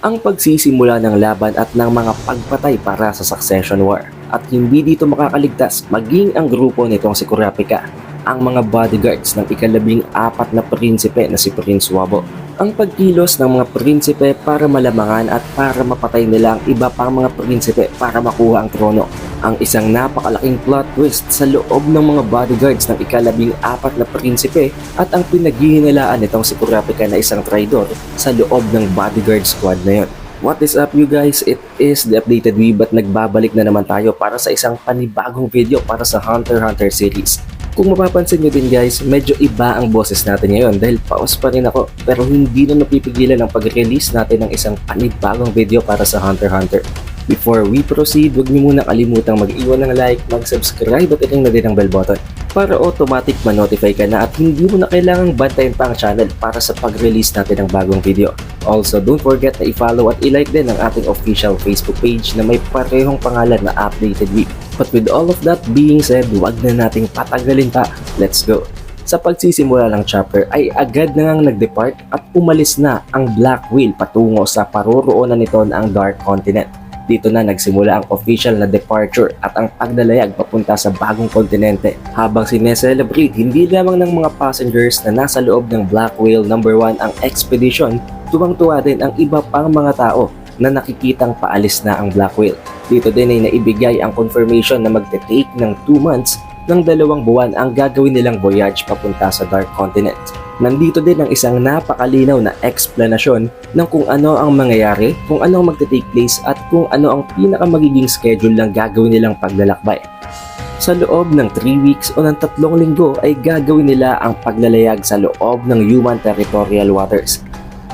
ang pagsisimula ng laban at ng mga pagpatay para sa Succession War. At hindi dito makakaligtas maging ang grupo nitong si Kurapika, ang mga bodyguards ng ika-14 na prinsipe na si Prince Wabo. Ang pagkilos ng mga prinsipe para malamangan at para mapatay nila ang iba pang mga prinsipe para makuha ang trono. Ang isang napakalaking plot twist sa loob ng mga bodyguards ng ika-14 na prinsipe at ang pinaghihinalaan nitong si Kurapika na isang traidor sa loob ng bodyguard squad na yon. What is up you guys? It is the Updated Weeb at nagbabalik na naman tayo para sa isang panibagong video para sa Hunter x Hunter series. Kung mapapansin nyo din guys, medyo iba ang boses natin ngayon dahil pause pa rin ako pero hindi na napipigilan ang pag-release natin ng isang panibagong video para sa Hunter x Hunter. Before we proceed, huwag niyo muna kalimutang mag-iwan ng like, mag-subscribe at i-ring na din ang bell button para automatic ma-notify ka na at hindi mo na kailangang bantayan pa ang channel para sa pag-release natin ng bagong video. Also, don't forget na i-follow at i-like din ang ating official Facebook page na may parehong pangalan na Updated Week. But with all of that being said, huwag na nating patagalin pa. Let's go! Sa pagsisimula ng chapter ay agad na ngang nag-depart at umalis na ang Black Whale patungo sa paroroonan nito na ang Dark Continent. Dito na nagsimula ang official na departure at ang paglalayag papunta sa bagong kontinente habang sineselebrate hindi lamang ng mga passengers na nasa loob ng Black Whale No. 1 ang expedition, tuwang-tuwa din ang iba pang mga tao na nakikitang paalis na ang Black Whale. Dito din ay naibigay ang confirmation na magte-take ng 2 months ng 2 buwan ang gagawin nilang voyage papunta sa Dark Continent. Nandito din ang isang napakalinaw na explanation ng kung ano ang mangyayari, kung ano ang magte-take place at kung ano ang pinakamagiging schedule ng gagawin nilang paglalakbay. Sa loob ng 3 weeks o ng 3 linggo ay gagawin nila ang paglalayag sa loob ng human territorial waters.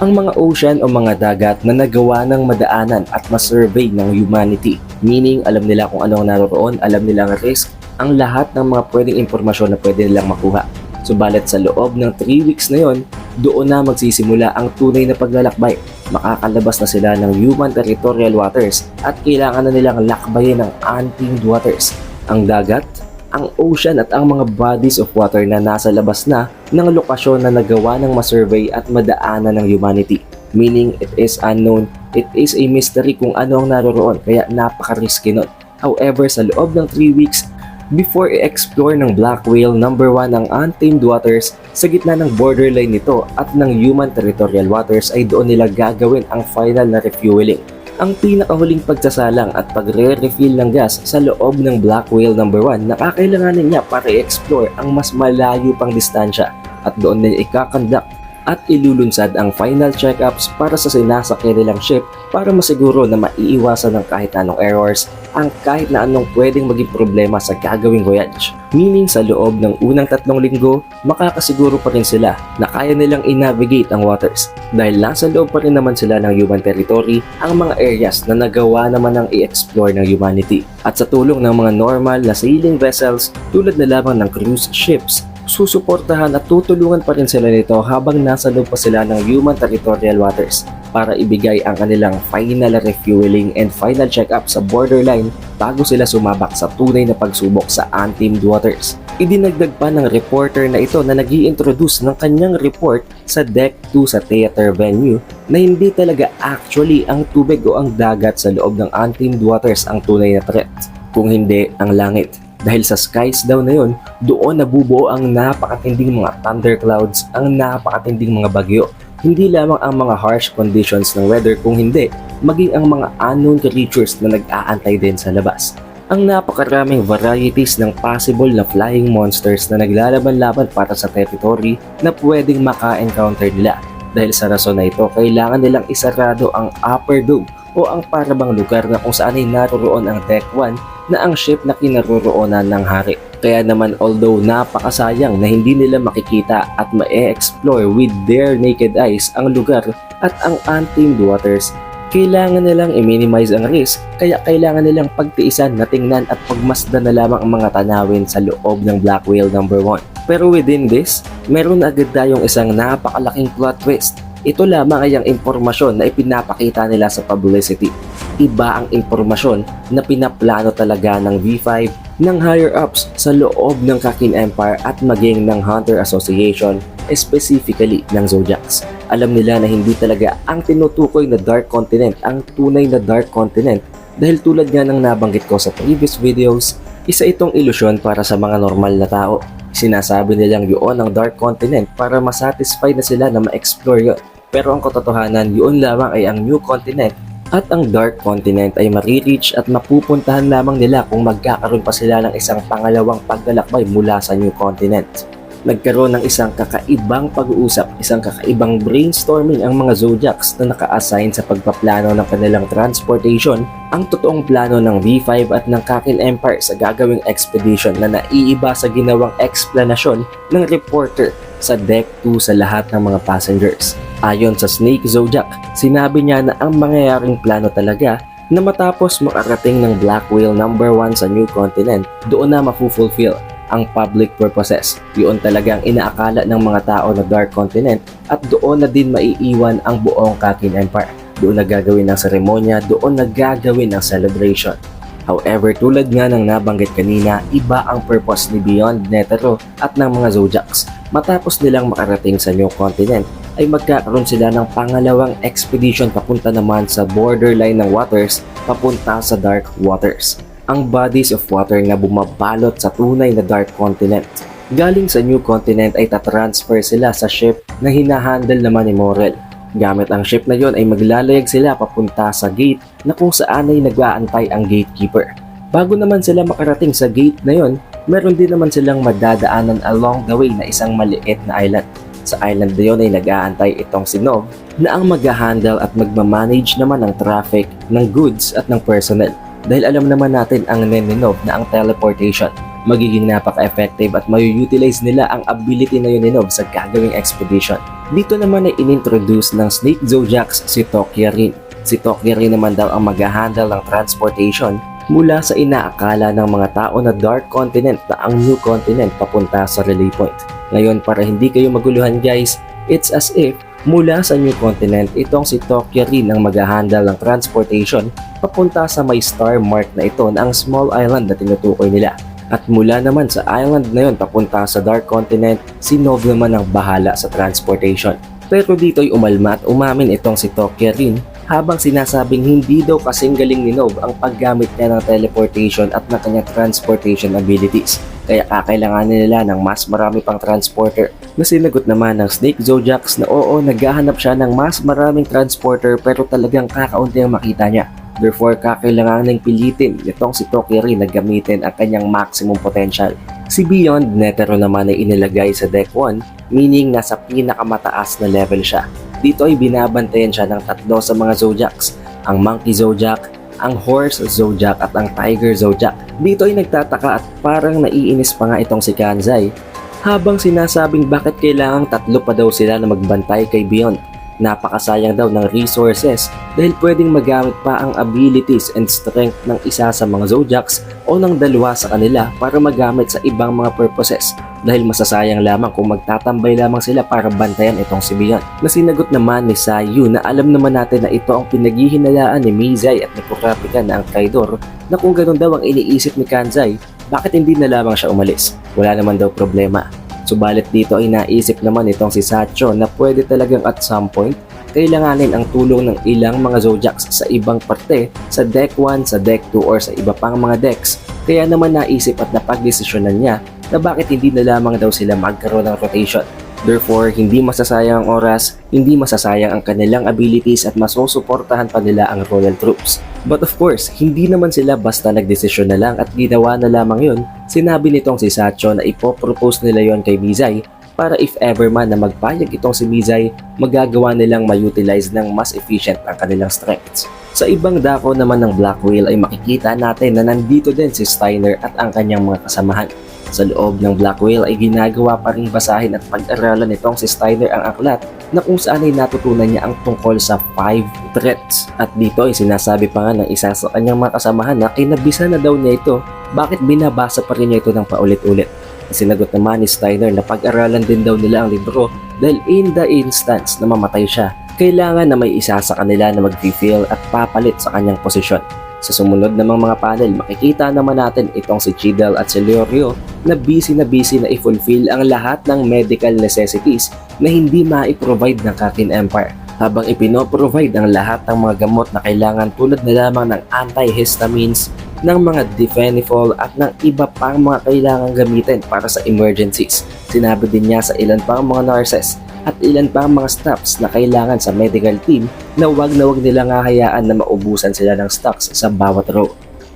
Ang mga ocean o mga dagat na nagawa ng madaanan at masurvey ng humanity. Meaning, alam nila kung ano ang naroroon, alam nila ang risk, ang lahat ng mga pwedeng impormasyon na pwede nilang makuha. Subalit sa loob ng 3 weeks na yon, doon na magsisimula ang tunay na paglalakbay. Makakalabas na sila ng human territorial waters at kailangan na nilang lakbayin ng untamed waters. Ang dagat, ang ocean at ang mga bodies of water na nasa labas na ng lokasyon na nagawa ng masurvey at madaanan ng humanity. Meaning, it is unknown, it is a mystery kung ano ang naroroon kaya napaka-risky nun. However, sa loob ng 3 weeks, before i-explore ng Black Whale No. 1 ang untamed waters, sa gitna ng borderline nito at ng human territorial waters ay doon nila gagawin ang final na refueling. Ang pinakahuling pagsasalang at pagre-refill ng gas sa loob ng Black Whale No. 1 na kakailanganin niya para i-explore ang mas malayo pang distansya at doon nila ikakandak at ilulunsad ang final check-ups para sa sinasakyan nilang ship para masiguro na maiiwasan ng kahit anong errors ang kahit na anong pwedeng maging problema sa gagawing voyage. Meaning sa loob ng unang 3 linggo, makakasiguro pa rin sila na kaya nilang i-navigate ang waters dahil nasa loob pa rin naman sila ng human territory ang mga areas na nagawa naman ng i-explore ng humanity. At sa tulong ng mga normal na sailing vessels tulad na lamang ng cruise ships, susuportahan at tutulungan pa rin sila nito habang nasa loob pa sila ng human territorial waters para ibigay ang kanilang final refueling and final check-up sa borderline bago sila sumabak sa tunay na pagsubok sa untamed waters. Idinagdag pa ng reporter na ito na nag-i-introduce ng kanyang report sa Deck 2 sa theater venue na hindi talaga actually ang tubig o ang dagat sa loob ng untamed waters ang tunay na threat, kung hindi ang langit. Dahil sa skies daw na yun, doon nabubuo ang napakatinding mga thunderclouds, ang napakatinding mga bagyo. Hindi lamang ang mga harsh conditions ng weather kung hindi, maging ang mga unknown creatures na nag-aantay din sa labas. Ang napakaraming varieties ng possible na flying monsters na naglalaban-laban para sa territory na pwedeng maka-encounter nila. Dahil sa rason na ito, kailangan nilang isarado ang upper dome o ang parabang lugar na kung saan ay naroroon ang Deck 1 na ang ship na kinaroroonan ng hari. Kaya naman although napakasayang na hindi nila makikita at ma-explore with their naked eyes ang lugar at ang untamed waters, kailangan nilang i-minimize ang risk kaya kailangan nilang pagtiisan na tingnan at pagmasdan na lamang ang mga tanawin sa loob ng Black Whale No. 1. Pero within this, meron agad tayong isang napakalaking plot twist. Ito lamang ay ang impormasyon na ipinapakita nila sa publicity. Iba ang impormasyon na pinaplano talaga ng V5, ng higher-ups sa loob ng Kakin Empire at maging ng Hunter Association specifically ng Zodiacs. Alam nila na hindi talaga ang tinutukoy na Dark Continent ang tunay na Dark Continent dahil tulad nga ng nabanggit ko sa previous videos, isa itong ilusyon para sa mga normal na tao. Sinasabi nilang yun ang Dark Continent para masatisfy na sila na ma-explore yun. Pero ang katotohanan, yun lamang ay ang New Continent at ang Dark Continent ay marireach at mapupuntahan lamang nila kung magkakaroon pa sila ng isang pangalawang paglalakbay mula sa New Continent. Nagkaroon ng isang kakaibang pag-uusap, isang kakaibang brainstorming ang mga Zodiacs na naka-assign sa pagpaplano ng kanilang transportation, ang totoong plano ng V5 at ng Kakin Empire sa gagawing expedition na naiiba sa ginawang explanasyon ng reporter sa Deck 2 sa lahat ng mga passengers. Ayon sa Snake Zodiac, sinabi niya na ang mangyayaring plano talaga na matapos makarating ng Black Whale number 1 sa New Continent, doon na mafulfill ang public purposes. Yun talagang inaakala ng mga tao na Dark Continent at doon na din maiiwan ang buong Kakin Empire. Doon na gagawin ng seremonya, doon na gagawin ng celebration. However, tulad nga ng nabanggit kanina, iba ang purpose ni Beyond, Netero at ng mga Zodiacs. Matapos nilang makarating sa New Continent, ay magkakaroon sila ng pangalawang expedition papunta naman sa borderline ng waters, papunta sa Dark Waters. Ang bodies of water na bumabalot sa tunay na Dark Continent. Galing sa New Continent ay tatransfer sila sa ship na hinahandle naman ni Morel. Gamit ang ship na yon ay maglalayag sila papunta sa gate na kung saan ay nag-aantay ang gatekeeper. Bago naman sila makarating sa gate na yon, meron din naman silang madadaanan along the way na isang maliit na island. Sa island na yon ay nag-aantay itong si Nov na ang mag-handle at magmamanage naman ng traffic, ng goods at ng personnel. Dahil alam naman natin ang Nenov na ang teleportation, magiging napaka-effective at mayu-utilize nila ang ability na yun ni Nov sa gagawing expedition. Dito naman ay inintroduce ng Snake Zodiacs si Tokya Rin. Si Tokya Rin naman daw ang mag-handle ng transportation mula sa inaakala ng mga tao na Dark Continent na ang New Continent papunta sa relay point. Ngayon, para hindi kayo maguluhan guys, it's as if mula sa New Continent, itong si Tokya Rin ang mag-handle ng transportation papunta sa may star mark na ito na ang small island na tinutukoy nila. At mula naman sa island na yon papunta sa Dark Continent, si Nov naman ang bahala sa transportation. Pero dito'y umalma at umamin itong si Tokya Rin habang sinasabing hindi daw kasing galing ni Nov ang paggamit niya ng teleportation at ng kanyang transportation abilities. Kaya kakailanganin nila ng mas marami pang transporter. Na sinagot naman ng Snake Zodiacs na oo, naghahanap siya ng mas maraming transporter pero talagang kakaunti ang makita niya. Therefore, kakailanganin pilitin nitong si Tokya Rin na gamitin ang kanyang maximum potential. Si Beyond, Netero naman ay inilagay sa Deck 1, meaning nasa pinakamataas na level siya. Dito ay binabantayan siya ng tatlo sa mga Zodiacs, ang Monkey Zodiac, ang Horse Zodiac at ang Tiger Zodiac. Dito ay nagtataka at parang naiinis pa nga itong si Kanzai habang sinasabing bakit kailangang tatlo pa daw sila na magbantay kay Beyond. Napakasayang daw ng resources dahil pwedeng magamit pa ang abilities and strength ng isa sa mga Zodiacs o ng dalawa sa kanila para magamit sa ibang mga purposes dahil masasayang lamang kung magtatambay lamang sila para bantayan itong si Beyond. Nasinagot naman ni Sayu na alam naman natin na ito ang pinaghihinalaan ni Mizai at ni Kurapika na ang traidor na kung ganun daw ang iniisip ni Kanzai, bakit hindi na lamang siya umalis? Wala naman daw problema. Subalit dito ay naisip naman itong si Sacho na pwede talagang at some point kailanganin ang tulong ng ilang mga Zodiacs sa ibang parte sa Deck 1, sa Deck 2 or sa iba pang mga decks. Kaya naman naisip at napagdesisyonan niya na bakit hindi na lamang daw sila magkaroon ng rotation. Therefore, hindi masasayang ang oras, hindi masasayang ang kanilang abilities at masusuportahan pa nila ang Royal Troops. But of course, hindi naman sila basta nagdesisyon na lang at ginawa na lamang yun. Sinabi nitong si Sacho na ipopropose nila yon kay Mizai para if ever man na magpayag itong si Mizai, magagawa nilang ma-utilize ng mas efficient ang kanilang strengths. Sa ibang dako naman ng Black Whale ay makikita natin na nandito din si Steiner at ang kanyang mga kasamahan. Sa loob ng Black Whale ay ginagawa pa ring basahin at pag-aralan nitong si Steiner ang aklat na kung saan ay natutunan niya ang tungkol sa 5 threats. At dito ay sinasabi pa nga ng isa sa kanyang mga kasamahan na kinabisa na daw niya ito, bakit binabasa pa rin niya ito ng paulit-ulit. Sinagot naman ni Steiner na pag-aralan din daw nila ang libro dahil in the instance na mamatay siya, kailangan na may isa sa kanila na mag-refill at papalit sa kanyang posisyon. Sa sumunod na mga panel, makikita naman natin itong si Chidel at si Leorio na busy na i-fulfill ang lahat ng medical necessities na hindi ma-provide ng Kakin Empire, habang ipino-provide ang lahat ng mga gamot na kailangan tulad na lamang ng antihistamines, ng mga difenifol at ng iba pang mga kailangan gamitin para sa emergencies. Sinabi din niya sa ilan pang mga nurses at ilan pang mga staffs na kailangan sa medical team na wag nila nga hayaan na maubusan sila ng stocks sa bawat row.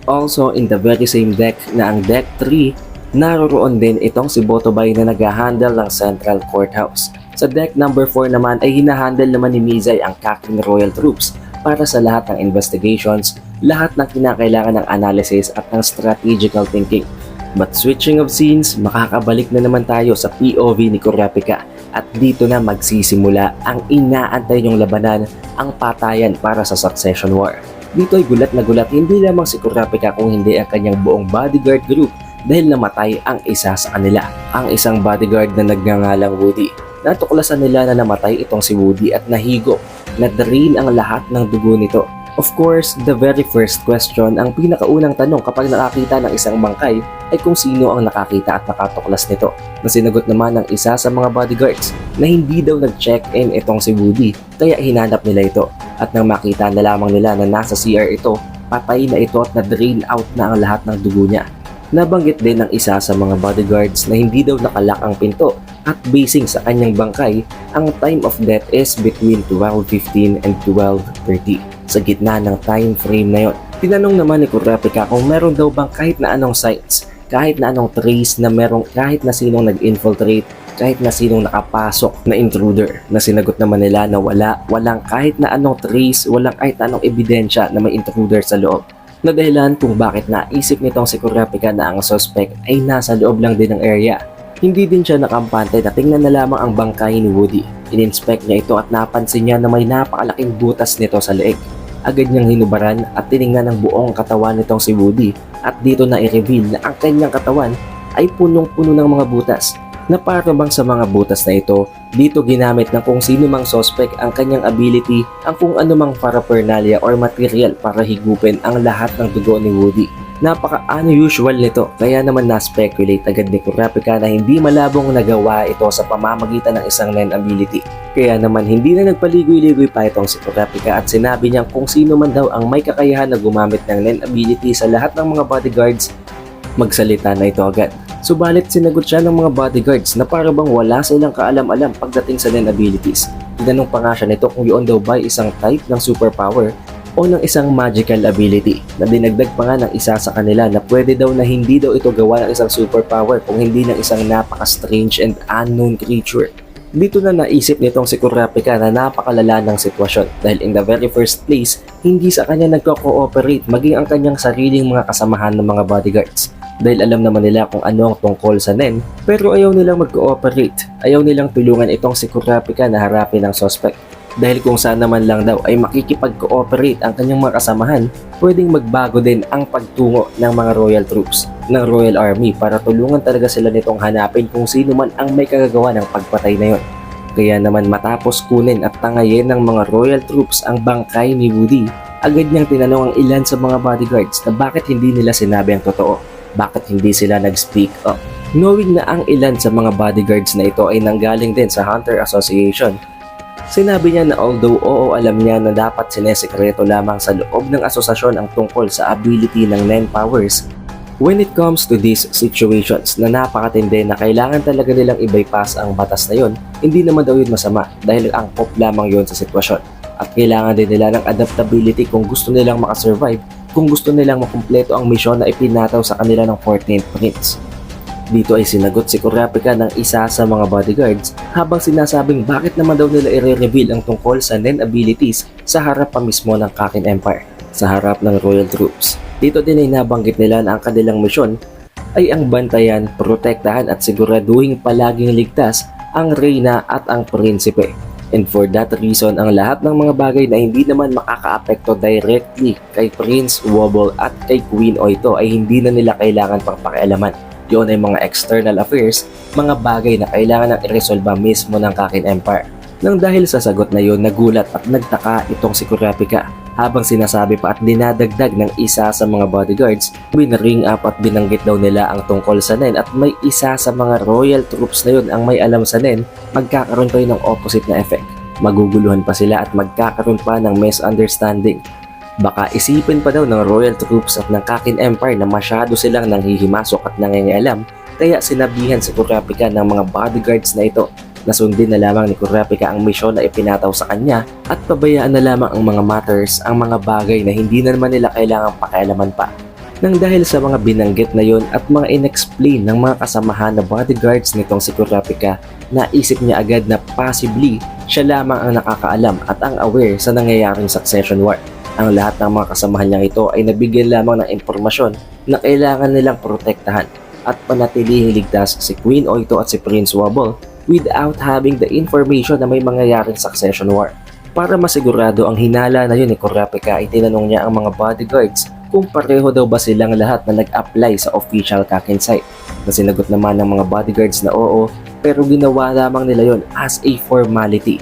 Also, in the very same deck na ang deck 3, naroroon din itong si Botobay na nag-handle ng Central Courthouse. Sa deck number 4 naman ay hinahandle naman ni Mizay ang Kakin Royal Troops para sa lahat ng investigations, lahat ng kinakailangan ng analysis at ng strategical thinking. But switching of scenes, makakabalik na naman tayo sa POV ni Kurapika at dito na magsisimula ang inaantay niyong labanan, ang patayan para sa Succession War. Dito ay gulat na gulat hindi lamang si Kurapika kung hindi ang kanyang buong bodyguard group dahil namatay ang isa sa kanila, ang isang bodyguard na nagngangalang Woody. Natuklasan nila na namatay itong si Woody at nahigop, na-drain ang lahat ng dugo nito. Of course, the very first question, ang pinakaunang tanong kapag nakakita ng isang bangkay ay kung sino ang nakakita at nakatuklas nito. Na sinagot naman ng isa sa mga bodyguards na hindi daw nag-check-in itong si Woody kaya hinanap nila ito. At nang makita na lamang nila na nasa CR ito, patay na ito at na-drain out na ang lahat ng dugo niya. Nabanggit din ng isa sa mga bodyguards na hindi daw nakalak ang pinto at basing sa kanyang bangkay, ang time of death is between 12:15 and 12:30. Sa gitna ng time frame na yon, tinanong naman ni Kurapika kung meron daw bang kahit na anong signs, kahit na anong trace na merong kahit na sinong nag-infiltrate, kahit na sinong nakapasok na intruder. Na sinagot naman nila na walang kahit na anong trace, walang kahit na anong ebidensya na may intruder sa loob. Na dahilan kung bakit naisip nitong si Kurapika na ang suspect ay nasa loob lang din ng area. Hindi din siya nakampante na tingnan na lamang ang bangkay ni Woody. In-inspect niya ito at napansin niya na may napakalaking butas nito sa leeg. Agad niyang hinubaran at tiningnan ang buong katawan nitong si Woody at dito na i-reveal na ang kanyang katawan ay punong-puno ng mga butas na para bang sa mga butas na ito, dito ginamit ng kung sino mang suspect ang kanyang ability, ang kung anumang paraphernalia or material para higupin ang lahat ng dugo ni Woody. Napaka-unusual nito kaya naman na-speculate agad ni Kurapika na hindi malabong nagawa ito sa pamamagitan ng isang Nen ability. Kaya naman hindi na nagpaligoy-ligoy pa itong si Kurapika at sinabi niyang kung sino man daw ang may kakayahan na gumamit ng Nen ability sa lahat ng mga bodyguards, magsalita na ito agad. Subalit sinagot siya ng mga bodyguards na para bang wala silang kaalam-alam pagdating sa Nen abilities. Tinanong pa nga siya nito kung yun daw ba isang type ng superpower o ng isang magical ability, na dinagdag pa nga ng isa sa kanila na pwede daw na hindi daw ito gawa ng isang superpower kung hindi ng isang napaka-strange and unknown creature. Dito na naisip nitong si Kurapika na napakalala ng sitwasyon dahil in the very first place, hindi sa kanya nagko-cooperate maging ang kanyang sariling mga kasamahan ng mga bodyguards. Dahil alam naman nila kung ano ang tungkol sa Nen, pero ayaw nilang mag-cooperate, ayaw nilang tulungan itong si Kurapika na harapin ang suspect. Dahil kung saan naman lang daw ay makikipag-cooperate ang kanyang mga kasamahan, pwedeng magbago din ang pagtungo ng mga royal troops, ng Royal Army para tulungan talaga sila nitong hanapin kung sino man ang may kagagawa ng pagpatay na yon. Kaya naman matapos kunin at tangayin ng mga royal troops ang bangkay ni Woody, agad niyang tinanong ang ilan sa mga bodyguards na bakit hindi nila sinabi ang totoo, bakit hindi sila nag-speak up. Knowing na ang ilan sa mga bodyguards na ito ay nanggaling din sa Hunter Association, sinabi niya na although oo alam niya na dapat sinesekreto lamang sa loob ng asosasyon ang tungkol sa ability ng Nen powers, when it comes to these situations na napakatindi na kailangan talaga nilang i-bypass ang batas na yon, hindi naman daw yun masama dahil angkop lamang yon sa sitwasyon. At kailangan din nila ng adaptability kung gusto nilang makasurvive, kung gusto nilang makumpleto ang misyon na ipinataw sa kanila ng 14th Prince. Dito ay sinagot si Kurapika ng isa sa mga bodyguards habang sinasabing bakit naman daw nila i-reveal ang tungkol sa Nen abilities sa harap pa mismo ng Kakin Empire, sa harap ng royal troops. Dito din ay nabanggit nila na ang kanilang misyon ay ang bantayan, protektahan at siguraduhing palaging ligtas ang reyna at ang prinsipe. And for that reason, ang lahat ng mga bagay na hindi naman makakaapekto directly kay Prince Wobble at kay Queen Oito ay hindi na nila kailangan pang pakialaman. Yun ay mga external affairs, mga bagay na kailangan ng iresolba mismo ng Kakin Empire. Nang dahil sa sagot na yun, nagulat at nagtaka itong si Kurapika Habang sinasabi pa at dinadagdag ng isa sa mga bodyguards, binaring up at binanggit daw nila ang tungkol sa Nen at may isa sa mga royal troops na yun ang may alam sa Nen, magkakaroon pa yun ng opposite na effect. Maguguluhan pa sila at magkakaroon pa ng misunderstanding. Baka isipin pa daw ng royal troops at ng Kakin Empire na masyado silang nanghihimasok at nangingialam, kaya sinabihan si Kurapika ng mga bodyguards na ito na sundin na lamang ni Kurapika ang misyon na ipinataw sa kanya at pabayaan na lamang ang mga matters, ang mga bagay na hindi na naman nila kailangang pakialaman pa. Nang dahil sa mga binanggit na yon at mga inexplain ng mga kasamahan na bodyguards nitong si Kurapika, naisip niya agad na possibly siya lamang ang nakakaalam at ang aware sa nangyayaring succession war. Ang lahat ng mga kasamahan niyang ito ay nabigyan lamang ng impormasyon na kailangan nilang protektahan at panatilihing ligtas si Queen Oito at si Prince Wobble without having the information na may mangyayaring succession war. Para masigurado ang hinala na yun ni Kurapika ay tinanong niya ang mga bodyguards kung pareho daw ba silang lahat na nag-apply sa official Kakin site. Na sinagot naman ng mga bodyguards na oo, pero ginawa lamang nila yon as a formality.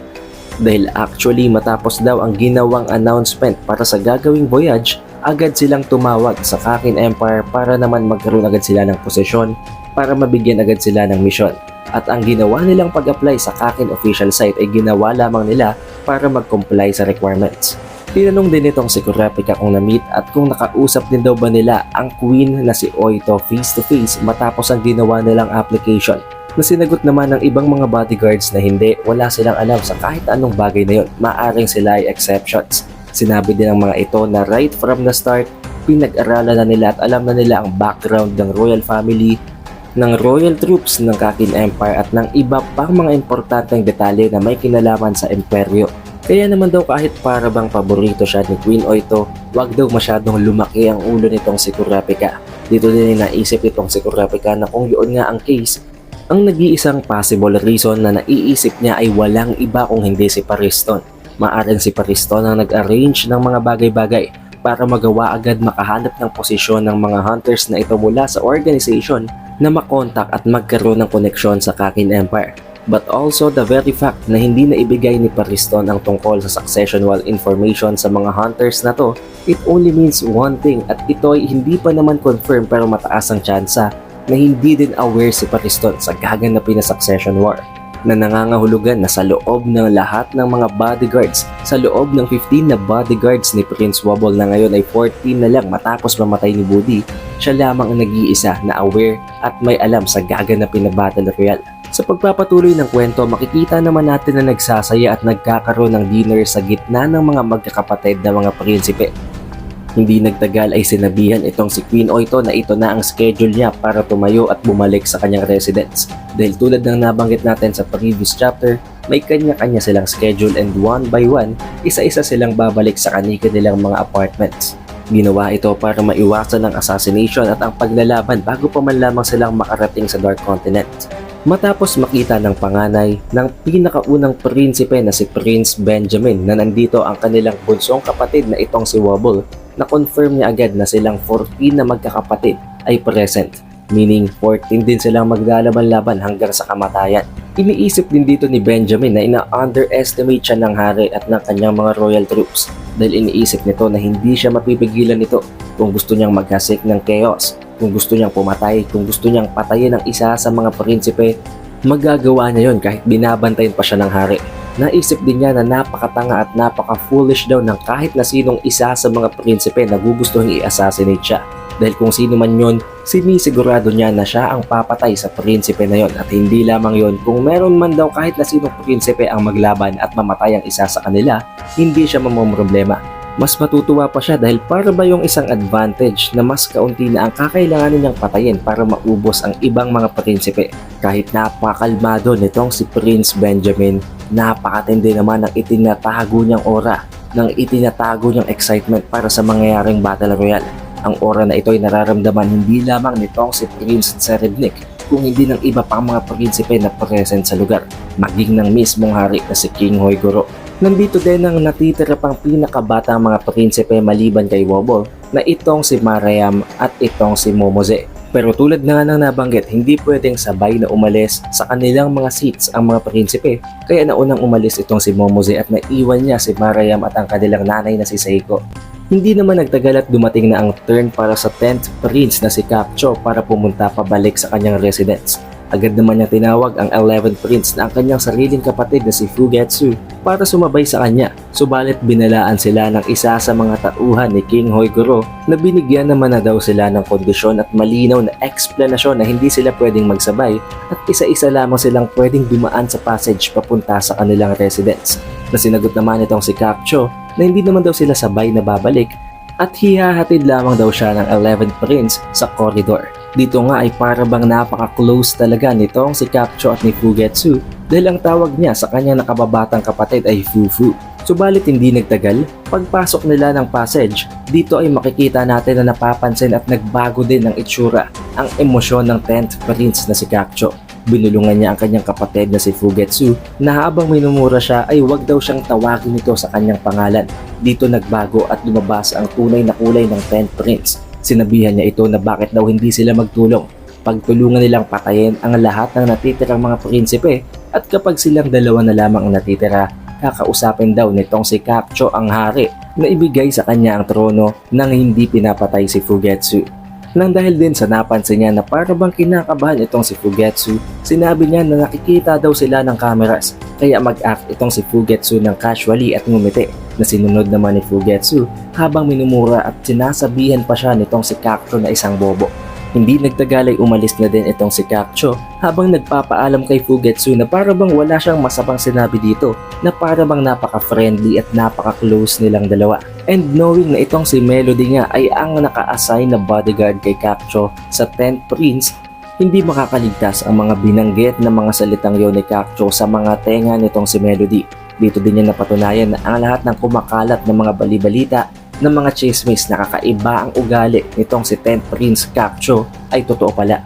Dahil actually matapos daw ang ginawang announcement para sa gagawing voyage, agad silang tumawag sa Kakin Empire para naman magkaroon agad sila ng posisyon para mabigyan agad sila ng mission. At ang ginawa nilang pag-apply sa Kakin official site ay ginawa lamang nila para mag-comply sa requirements. Tinanong din itong si Kurapika kung na-meet at kung nakausap din daw ba nila ang queen na si Oito face to face matapos ang ginawa nilang application. Na sinagot naman ng ibang mga bodyguards na hindi, wala silang alam sa kahit anong bagay na yon, maaring sila ay exceptions. Sinabi din ng mga ito na right from the start, pinag-aralan na nila at alam na nila ang background ng royal family, ng royal troops ng Kakin Empire at ng iba pang mga importanteng detalye na may kinalaman sa imperyo. Kaya naman daw kahit para bang paborito siya ni Queen Oito, wag daw masyadong lumaki ang ulo nitong si Kurapika. Dito din naisip itong si Kurapika na kung yun nga ang case, ang nag-iisang possible reason na naiisip niya ay walang iba kung hindi si Pariston. Maaring si Pariston ang nag-arrange ng mga bagay-bagay para magawa agad makahanap ng posisyon ng mga hunters na ito mula sa organization na makontak at magkaroon ng koneksyon sa Kakin Empire. But also the very fact na hindi na ibigay ni Pariston ang tungkol sa succession wall information sa mga hunters na to, it only means one thing at ito ay hindi pa naman confirm pero mataas ang tsansa na hindi din aware si Pariston sa gaganapin na succession war. Na nangangahulugan na sa loob ng lahat ng mga bodyguards, sa loob ng 15 na bodyguards ni Prince Wobble na ngayon ay 14 na lang matapos mamatay ni Budi, siya lamang ang nag-iisa na aware at may alam sa gaganapin na battle royale. Sa pagpapatuloy ng kwento, makikita naman natin na nagsasaya at nagkakaroon ng dinner sa gitna ng mga magkakapatid na mga prinsipe. Hindi nagtagal ay sinabihan itong si Queen Oito na ito na ang schedule niya para tumayo at bumalik sa kanyang residence. Dahil tulad ng nabanggit natin sa previous chapter, may kanya-kanya silang schedule and one by one, isa-isa silang babalik sa kanilang mga apartments. Ginawa ito para maiwasan ang assassination at ang paglalaban bago pa man lamang silang makarating sa Dark Continent. Matapos makita ng panganay ng pinakaunang prinsipe na si Prince Benjamin na nandito ang kanilang bunsong kapatid na itong si Wobble, na-confirm niya agad na silang 14 na magkakapatid ay present, meaning 14 din silang maglalaban-laban hanggang sa kamatayan. Iniisip din dito ni Benjamin na ina-underestimate siya ng hari at ng kanyang mga royal troops dahil iniisip nito na hindi siya mapipigilan nito kung gusto niyang maghasik ng chaos, kung gusto niyang pumatay, kung gusto niyang patayin ang isa sa mga prinsipe, magagawa niya yon kahit binabantayan pa siya ng hari. Naisip din niya na napakatanga at napaka-foolish daw ng kahit na sinong isa sa mga prinsipe na gugustuhin i-assassinate siya. Dahil kung sino man yon, sinisigurado niya na siya ang papatay sa prinsipe na yon at hindi lamang yon, kung meron man daw kahit na sinong prinsipe ang maglaban at mamatay ang isa sa kanila, hindi siya mamomroblema. Mas matutuwa pa siya dahil para ba yung isang advantage na mas kaunti na ang kakailanganin niyang patayin para maubos ang ibang mga prinsipe. Kahit napakalmado nitong si Prince Benjamin, napakatindi naman ng itinatago niyang aura, ng itinatago niyang excitement para sa mangyayaring battle royale. Ang aura na ito ay nararamdaman hindi lamang nitong si Prince Serednik, kung hindi ng iba pang mga prinsipe na present sa lugar, maging ng mismong hari na si King Hoigoro. Nandito din ang natitira pang pinakabatang mga prinsipe maliban kay Wobble na itong si Mariam at itong si Momoze. Pero tulad na nga ng nabanggit, hindi pwedeng sabay na umalis sa kanilang mga seats ang mga prinsipe, kaya naunang umalis itong si Momose at naiwan niya si Marayam at ang kanilang nanay na si Seiko. Hindi naman nagtagal at dumating na ang turn para sa 10th prince na si Kakcho para pumunta pabalik sa kanyang residence. Agad naman niya tinawag ang 11th prince na ang kanyang sariling kapatid na si Fugetsu para sumabay sa kanya. Subalit binalaan sila ng isa sa mga tauhan ni King Hoigoro na binigyan naman na daw sila ng kondisyon at malinaw na eksplanasyon na hindi sila pwedeng magsabay at isa-isa lamang silang pwedeng dumaan sa passage papunta sa kanilang residence. Na sinagot naman itong si Kakcho na hindi naman daw sila sabay na babalik at hihahatid lamang daw siya ng 11th prince sa corridor. Dito nga ay para bang napaka-close talaga nitong si Kakcho at ni Fugetsu dahil ang tawag niya sa kanyang nakababatang kapatid ay Fufu. Subalit hindi nagtagal, pagpasok nila ng passage, dito ay makikita natin na napapansin at nagbago din ng itsura ang emosyon ng 10th prince na si Kakcho. Binulungan niya ang kanyang kapatid na si Fugetsu na habang minumura siya ay wag daw siyang tawagin ito sa kanyang pangalan. Dito nagbago at lumabas ang tunay na kulay ng 10th prince. Sinabihan niya ito na bakit daw hindi sila magtulong. Pagtulungan nilang patayin ang lahat ng natitirang mga prinsipe at kapag silang dalawa na lamang ang natitira, kakausapin daw nitong si Kakcho ang hari na ibigay sa kanya ang trono nang hindi pinapatay si Fugetsu. Nang dahil din sa napansin niya na para bang kinakabahan itong si Fugetsu, sinabi niya na nakikita daw sila ng cameras kaya mag-act itong si Fugetsu ng casually at ngumiti na sinunod naman ni Fugetsu habang minumura at sinasabihan pa siya nitong si Kakcho na isang bobo. Hindi nagtagal ay umalis na din itong si Kakcho habang nagpapaalam kay Fugetsu na para bang wala siyang masamang sinabi dito na para bang napaka-friendly at napaka-close nilang dalawa. And knowing na itong si Melody nga ay ang naka-assign na bodyguard kay Kakcho sa 10th prince, hindi makakaligtas ang mga binanggit na mga salitang yon ni Kakcho sa mga tenga nitong si Melody. Dito din niya napatunayan na ang lahat ng kumakalat ng mga balibalita ng mga chismis na kakaiba ang ugali nitong si 10th Prince Kakcho ay totoo pala.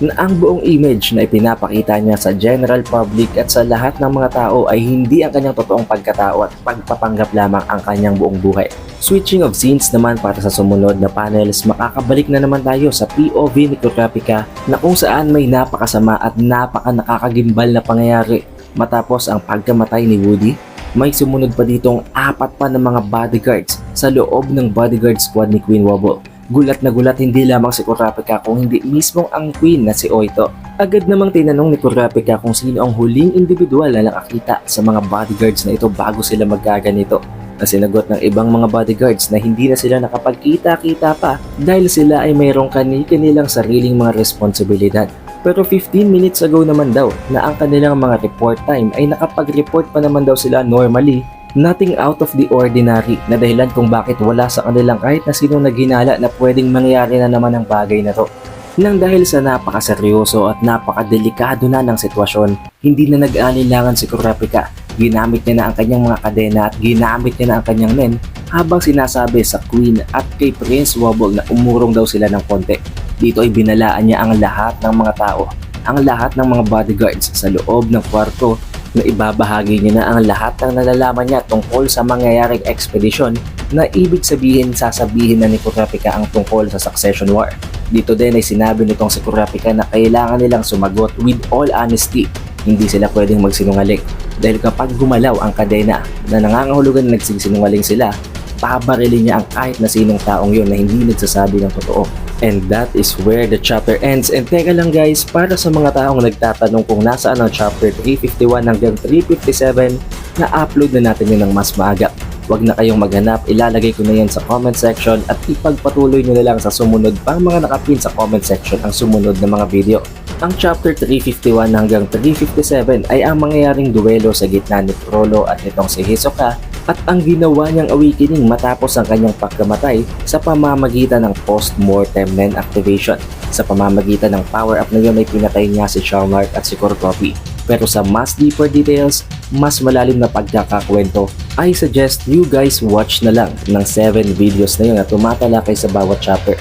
Na ang buong image na ipinapakita niya sa general public at sa lahat ng mga tao ay hindi ang kanyang totoong pagkatao at pagpapanggap lamang ang kanyang buong buhay. Switching of scenes naman para sa sumunod na panels, makakabalik na naman tayo sa POV ni Kurapika na kung saan may napakasama at nakakagimbal na pangyayari matapos ang pagkamatay ni Woody. May sumunod pa ditong 4 pa ng mga bodyguards sa loob ng bodyguard squad ni Queen Wobble. Gulat na gulat hindi lamang si Kurapika kung hindi mismong ang queen na si Oito. Agad namang tinanong ni Kurapika kung sino ang huling individual na nakakita sa mga bodyguards na ito bago sila magkaganito. Na sinagot ng ibang mga bodyguards na hindi na sila nakapagkita-kita pa dahil sila ay mayroong kanilang sariling mga responsibilidad. Pero 15 minutes ago naman daw na ang kanilang mga report time ay nakapag-report pa naman daw sila normally, nothing out of the ordinary na dahilan kung bakit wala sa kanilang kahit na sinong naghinala na pwedeng mangyari na naman ang bagay na to. Nang dahil sa napakaseryoso at napakadelikado na ng sitwasyon, hindi na nag-alinlangan si Kurapika. Ginamit niya na ang kanyang mga kadena at ginamit niya na ang kanyang men habang sinasabi sa Queen at kay Prince Wobble na umurong daw sila ng konti. Dito ay binalaan niya ang lahat ng mga tao, ang lahat ng mga bodyguards sa loob ng kwarto na ibabahagi niya na ang lahat ng nalalaman niya tungkol sa mangyayaring expedition na ibig sabihin sasabihin na ni Kurapika ang tungkol sa Succession War. Dito din ay sinabi nitong si Kurapika na kailangan nilang sumagot with all honesty. Hindi sila pwedeng magsinungaling dahil kapag gumalaw ang kadena na nangangahulugan na nagsisinungaling sila, pabarilin niya ang kahit na sinong taong yon na hindi nagsasabi ng totoo. And that is where the chapter ends. And teka lang guys, para sa mga taong nagtatanong kung nasaan ang chapter 351 hanggang 357, na-upload na natin yun ng mas maaga. Huwag na kayong maghanap, ilalagay ko na yan sa comment section at ipagpatuloy nyo na lang sa sumunod pang mga nakapin sa comment section ang sumunod na mga video. Ang chapter 351 hanggang 357 ay ang mangyayaring duelo sa gitna ni Frollo at nitong si Hisoka at ang ginawa niyang awakening matapos ang kanyang pagkamatay sa pamamagitan ng post-mortem men activation. Sa pamamagitan ng power-up na yun ay pinatay niya si Shalmark at si Korkopi. Pero sa mas deeper details, mas malalim na pagkakakwento, I suggest you guys watch na lang ng 7 videos na yun na tumatalakay sa bawat chapter.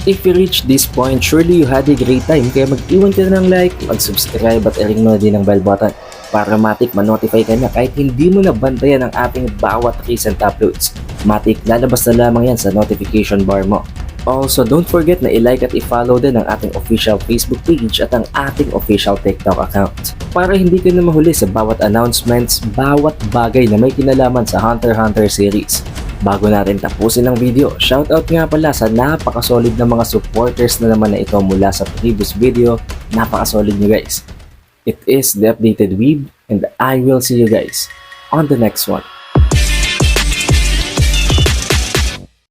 If you reach this point, surely you had a great time kaya mag-iwan ka na ng like, mag-subscribe at i-ring mo na din ang bell button para matik ma-notify ka na kahit hindi mo nabantayan ang ating bawat recent uploads. Matik lalabas na lamang yan sa notification bar mo. Also, don't forget na i-like at i-follow din ang ating official Facebook page at ang ating official TikTok account para hindi ka na mahuli sa bawat announcements, bawat bagay na may kinalaman sa Hunter x Hunter series. Bago natin tapusin ang video, shoutout nga pala sa napakasolid na mga supporters na naman na ito mula sa previous video. Napakasolid nyo guys. It is The Updated Weeb and I will see you guys on the next one.